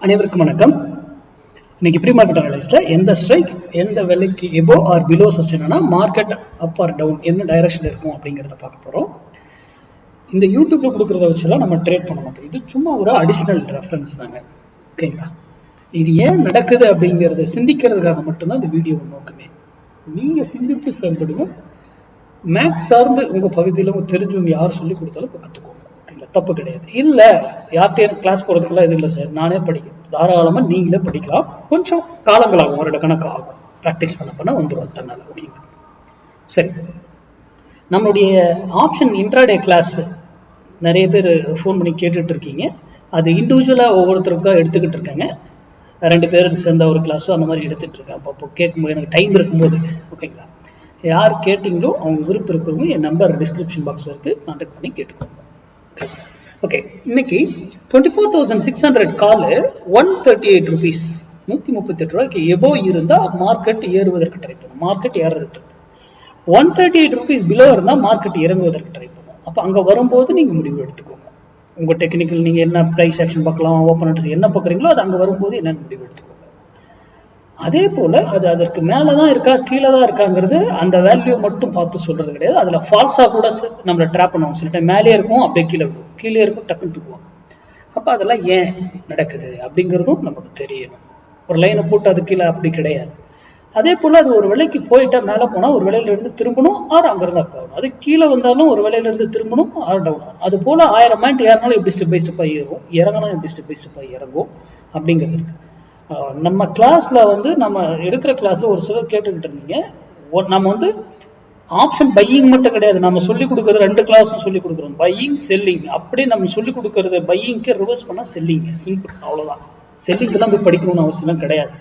அனைவருக்கும் வணக்கம். இன்னைக்கு ப்ரீ மார்க்கெட் அனலைஸ்ல எந்த ஸ்ட்ரைக் எந்த விலைக்கு எபோ ஆர் பிலோ சஸ்டெயினா மார்க்கெட் அப் ஆர் டவுன் என்ன டைரக்ஷன்ல இருக்கும் அப்படிங்கிறத பார்க்க போறோம். இந்த யூடியூப்ல கொடுக்கறத வச்சுலாம் நம்ம ட்ரேட் பண்ண மாட்டோம். இது சும்மா ஒரு அடிஷனல் ரெஃபரன்ஸ் தாங்க. ஓகேங்களா? இது ஏன் நடக்குது அப்படிங்கிறத சிந்திக்கிறதுக்காக மட்டும்தான் இந்த வீடியோ நோக்குமே. நீங்க சிந்தித்து செயல்படுங்க. மேக்ஸ் சார்ந்து உங்க பகுதியில் உங்க தெரிஞ்சவங்க யார் சொல்லி கொடுத்தாலும் கற்றுக்கோங்க. தப்பு கிடையாது. இல்ல யார்கிட்ட கிளாஸ் போறதுக்கெல்லாம் எதுவும் இல்லை சார், நானே படிக்கும் தாராளமா நீங்களே படிக்கலாம். கொஞ்சம் காலங்களாகும், வருட கணக்கு ஆகும். ப்ராக்டிஸ் பண்ண வந்துடும் தன்னால. ஓகேங்களா? சரி, நம்மளுடைய ஆப்ஷன் இன்ட்ராடே கிளாஸ் நிறைய பேர் ஃபோன் பண்ணி கேட்டுட்டு இருக்கீங்க. அது இண்டிவிஜுவலா ஒவ்வொருத்தருக்கா எடுத்துக்கிட்டு இருக்காங்க. 2 பேருக்கு சேர்ந்த ஒரு கிளாஸோ அந்த மாதிரி எடுத்துட்டு இருக்கேன். அப்போ கேட்கும்போது எனக்கு டைம் இருக்கும்போது. ஓகேங்களா? யார் கேட்டீங்களோ அவங்க விருப்பம் இருக்கிறவங்க என் நம்பர் டிஸ்கிரிப்ஷன் பாக்ஸ்ல இருக்கு, கான்டாக்ட் பண்ணி கேட்டுக்கோங்க. ஓகே, இன்னைக்கு 24,600 கால் 138 ரூபீஸ், 138 ரூபாய்க்கு எபோ இருந்தா மார்க்கெட் ஏறுவதற்கு ட்ரை பண்ணும், மார்க்கெட் ஏறுறதுக்கு 138 ரூபீஸ் பிலோ இருந்தா மார்க்கெட் இறங்குவதற்கு ட்ரை பண்ணும். அப்ப அங்க வரும்போது நீங்க முடிவு எடுத்துக்கோங்க. உங்க டெக்னிக்கல் நீங்க என்ன பிரைஸ் ஆக்ஷன் பார்க்கலாம், ஓப்பன் என்ன பார்க்குறீங்களோ அது அங்க வரும்போது என்னென்ன முடிவு எடுத்துக்கோங்க. அதே போல அது அதற்கு மேலதான் இருக்கா கீழே தான் இருக்காங்கிறது அந்த வேல்யூ மட்டும் பார்த்து சொல்றது கிடையாது. அதுல ஃபால்ஸா கூட நம்மள ட்ராப் பண்ணுவோம். சில டைம் மேலே இருக்கும் அப்படியே கீழே விடும், கீழே இருக்கும் டக்குன்னு தூக்குவாங்க. அப்ப அதெல்லாம் ஏன் நடக்குது அப்படிங்கிறதும் நமக்கு தெரியணும். ஒரு லைனை போட்டு அது கீழே அப்படி கிடையாது. அதே போல அது ஒரு விலைக்கு போயிட்டா மேலே போனா ஒரு விலையில இருந்து திரும்பணும், ஆறு அங்கிருந்து அப் ஆகணும். அது கீழே வந்தாலும் ஒரு விலையில இருந்து திரும்பணும், ஆறு டவுன் ஆகும். அது போல 1000 பாயிண்ட் ஏறினாலும் எப்படி ஸ்டெப் பை ஸ்டெப்பா ஏறும், இறங்கணும் எப்படி ஸ்டெப் பை ஸ்டெப்பா இறங்கும் அப்படிங்கிறது இருக்கு. நம்ம கிளாஸ்ல நம்ம எடுக்கிற கிளாஸ்ல ஒரு சிலர் கேட்டுக்கிட்டு இருந்தீங்க. நம்ம ஆப்ஷன் பையிங் மட்டும் கிடையாது, நம்ம சொல்லி கொடுக்கறது 2 கிளாஸும் சொல்லி கொடுக்குறோம். பையிங் செல்லிங் அப்படி நம்ம சொல்லி கொடுக்கறது பையிங்க்கு ரிவர்ஸ் பண்ணா செல்லிங், சிம்பிள், அவ்வளவுதான். செல்லிங்கெல்லாம் போய் படிக்கணும்னு அவசியம் கிடையாது.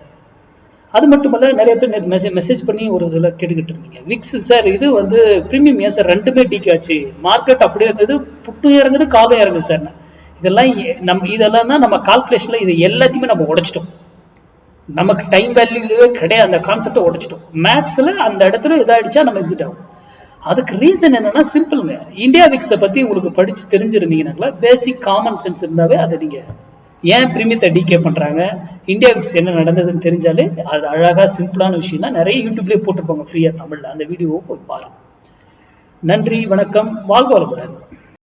அது மட்டுமல்ல, நிறைய பேர் மெசேஜ் பண்ணி ஒரு இதில் கேட்டுக்கிட்டு இருந்தீங்க. விக்ஸ் சார் இது பிரீமியம் ஏன் சார் ரெண்டுமே டீக் ஆச்சு, மார்க்கெட் அப்படியே இருந்தது, புட்டும் இறங்குது காலும் இறங்குது சார். இதெல்லாம் தான் நம்ம கால்குலேஷன்ல இது எல்லாத்தையுமே நம்ம உடைச்சிட்டோம். நமக்கு டைம் வேல்யூ இதுவே கிடையாது, அந்த கான்செப்டை உடைச்சிட்டோம். மேத்ஸ்ல அந்த இடத்துல இதாயிடுச்சா நம்ம எக்ஸிட் ஆகும். அதுக்கு ரீசன் என்னன்னா சிம்பிள்ங்க. இந்தியா விக்ஸை பத்தி உங்களுக்கு படிச்சு தெரிஞ்சிருந்தீங்கன்னா, பேசிக் காமன் சென்ஸ் இருந்தாவே அதை நீங்க ஏன் பிரீமியத்தை டிகே பண்றாங்க, இந்தியா விக்ஸ் என்ன நடந்ததுன்னு தெரிஞ்சாலே அது அழகா சிம்பிளான விஷயம் தான். நிறைய யூடியூப்லயே போட்டுருப்பாங்க ஃப்ரீயா தமிழ்ல, அந்த வீடியோவை போய் பாருங்க. நன்றி, வணக்கம், வாழ்க வளமுடன்.